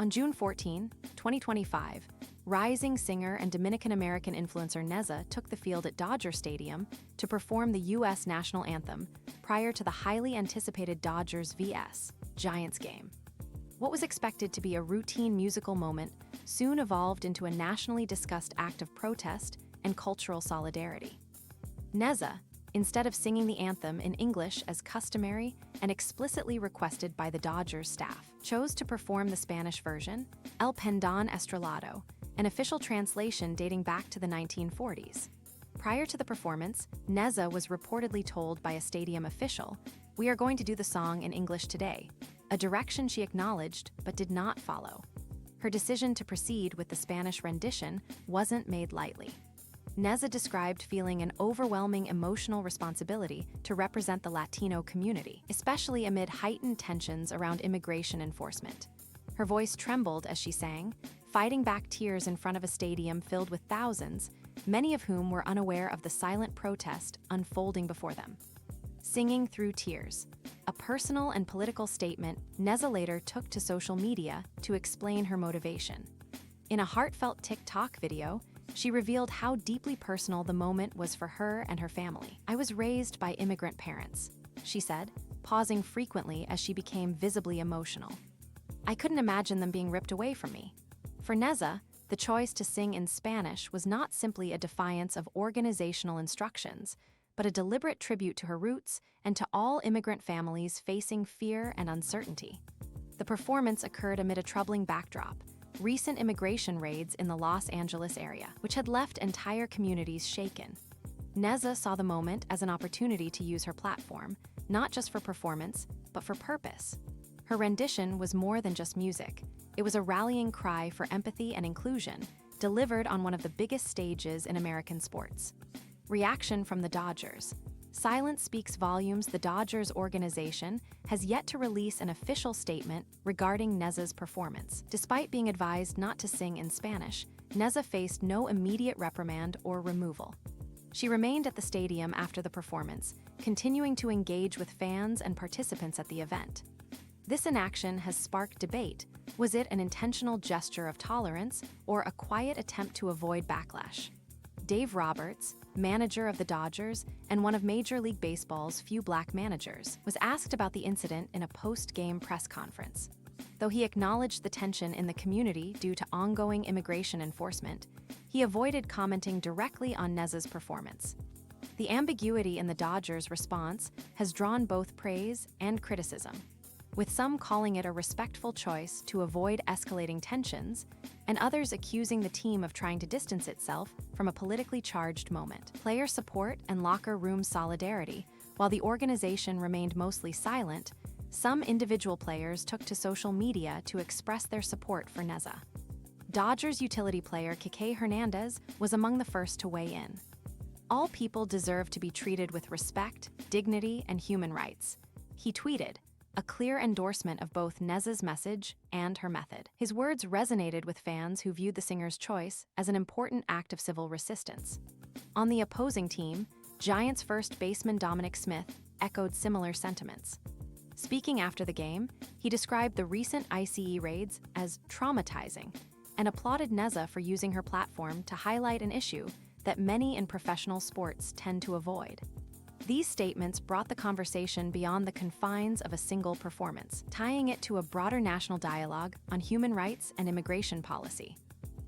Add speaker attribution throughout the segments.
Speaker 1: On June 14, 2025, rising singer and Dominican-American influencer Nezza took the field at Dodger Stadium to perform the U.S. national anthem prior to the highly anticipated Dodgers vs. Giants game. What was expected to be a routine musical moment soon evolved into a nationally discussed act of protest and cultural solidarity. Nezza, instead of singing the anthem in English as customary and explicitly requested by the Dodgers staff, chose to perform the Spanish version, El Pendón Estrellado, an official translation dating back to the 1940s. Prior to the performance, Nezza was reportedly told by a stadium official, "We are going to do the song in English today," a direction she acknowledged but did not follow. Her decision to proceed with the Spanish rendition wasn't made lightly. Nezza described feeling an overwhelming emotional responsibility to represent the Latino community, especially amid heightened tensions around immigration enforcement. Her voice trembled as she sang, fighting back tears in front of a stadium filled with thousands, many of whom were unaware of the silent protest unfolding before them. Singing through tears, a personal and political statement Nezza later took to social media to explain her motivation. In a heartfelt TikTok video, she revealed how deeply personal the moment was for her and her family. "I was raised by immigrant parents," she said, pausing frequently as she became visibly emotional. "I couldn't imagine them being ripped away from me." For Nezza, the choice to sing in Spanish was not simply a defiance of organizational instructions, but a deliberate tribute to her roots and to all immigrant families facing fear and uncertainty. The performance occurred amid a troubling backdrop: recent immigration raids in the Los Angeles area, which had left entire communities shaken. Nezza saw the moment as an opportunity to use her platform, not just for performance, but for purpose. Her rendition was more than just music. It was a rallying cry for empathy and inclusion, delivered on one of the biggest stages in American sports. Reaction from the Dodgers. Silence speaks volumes. The Dodgers organization has yet to release an official statement regarding Nezza's performance. Despite being advised not to sing in Spanish, Nezza faced no immediate reprimand or removal. She remained at the stadium after the performance, continuing to engage with fans and participants at the event. This inaction has sparked debate. Was it an intentional gesture of tolerance or a quiet attempt to avoid backlash? Dave Roberts, manager of the Dodgers and one of Major League Baseball's few black managers, was asked about the incident in a post-game press conference. Though he acknowledged the tension in the community due to ongoing immigration enforcement, he avoided commenting directly on Nezza's performance. The ambiguity in the Dodgers' response has drawn both praise and criticism, with some calling it a respectful choice to avoid escalating tensions, and others accusing the team of trying to distance itself from a politically charged moment. Player support and locker room solidarity. While the organization remained mostly silent, some individual players took to social media to express their support for Nezza. Dodgers utility player Kiké Hernández was among the first to weigh in. "All people deserve to be treated with respect, dignity, and human rights," he tweeted, a clear endorsement of both Nezza's message and her method. His words resonated with fans who viewed the singer's choice as an important act of civil resistance. On the opposing team, Giants first baseman Dominic Smith echoed similar sentiments. Speaking after the game, he described the recent ICE raids as traumatizing and applauded Nezza for using her platform to highlight an issue that many in professional sports tend to avoid. These statements brought the conversation beyond the confines of a single performance, tying it to a broader national dialogue on human rights and immigration policy.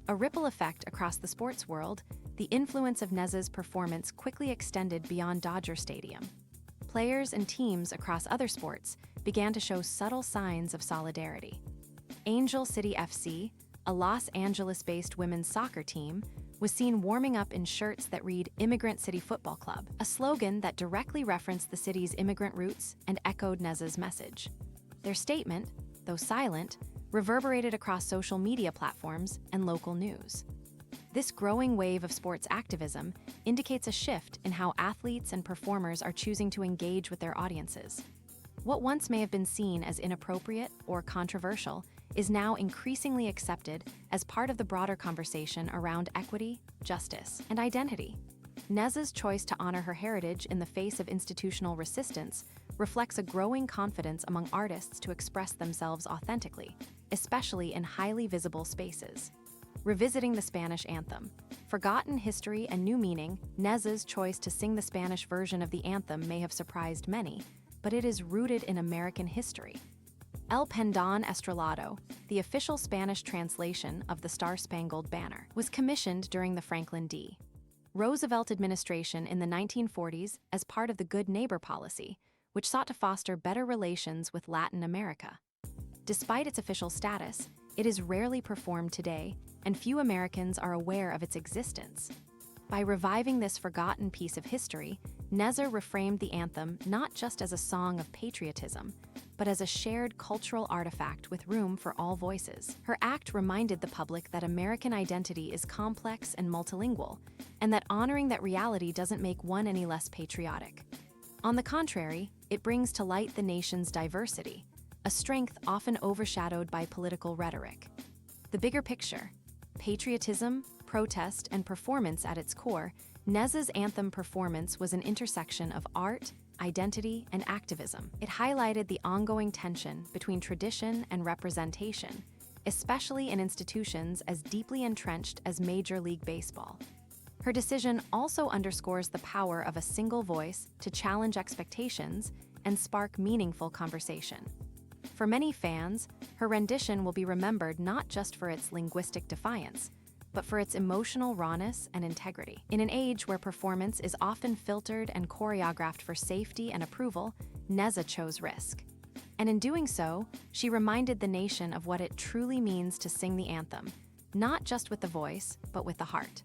Speaker 1: A ripple effect across the sports world, the influence of Nezza's performance quickly extended beyond Dodger Stadium. Players and teams across other sports began to show subtle signs of solidarity. Angel City FC, a Los Angeles-based women's soccer team, was seen warming up in shirts that read "Immigrant City Football Club," a slogan that directly referenced the city's immigrant roots and echoed Nezza's message. Their statement, though silent, reverberated across social media platforms and local news. This growing wave of sports activism indicates a shift in how athletes and performers are choosing to engage with their audiences. What once may have been seen as inappropriate or controversial is now increasingly accepted as part of the broader conversation around equity, justice, and identity. Nezza's choice to honor her heritage in the face of institutional resistance reflects a growing confidence among artists to express themselves authentically. especially in highly visible spaces. Revisiting the Spanish anthem. Forgotten history and new meaning, Nezza's choice to sing the Spanish version of the anthem may have surprised many, but it is rooted in American history. El Pendón Estrellado, the official Spanish translation of the Star-Spangled Banner, was commissioned during the Franklin D. Roosevelt administration in the 1940s as part of the Good Neighbor policy, which sought to foster better relations with Latin America. Despite its official status, it is rarely performed today, and few Americans are aware of its existence. By reviving this forgotten piece of history, Nezza reframed the anthem not just as a song of patriotism, but as a shared cultural artifact with room for all voices. Her act reminded the public that American identity is complex and multilingual, and that honoring that reality doesn't make one any less patriotic. On the contrary, it brings to light the nation's diversity, a strength often overshadowed by political rhetoric. The bigger picture, patriotism, protest, and performance at its core, Nezza's anthem performance was an intersection of art, identity, and activism. It highlighted the ongoing tension between tradition and representation, especially in institutions as deeply entrenched as Major League Baseball. Her decision also underscores the power of a single voice to challenge expectations and spark meaningful conversation. For many fans, her rendition will be remembered not just for its linguistic defiance, but for its emotional rawness and integrity. In an age where performance is often filtered and choreographed for safety and approval, Nezza chose risk. And in doing so, she reminded the nation of what it truly means to sing the anthem, not just with the voice, but with the heart.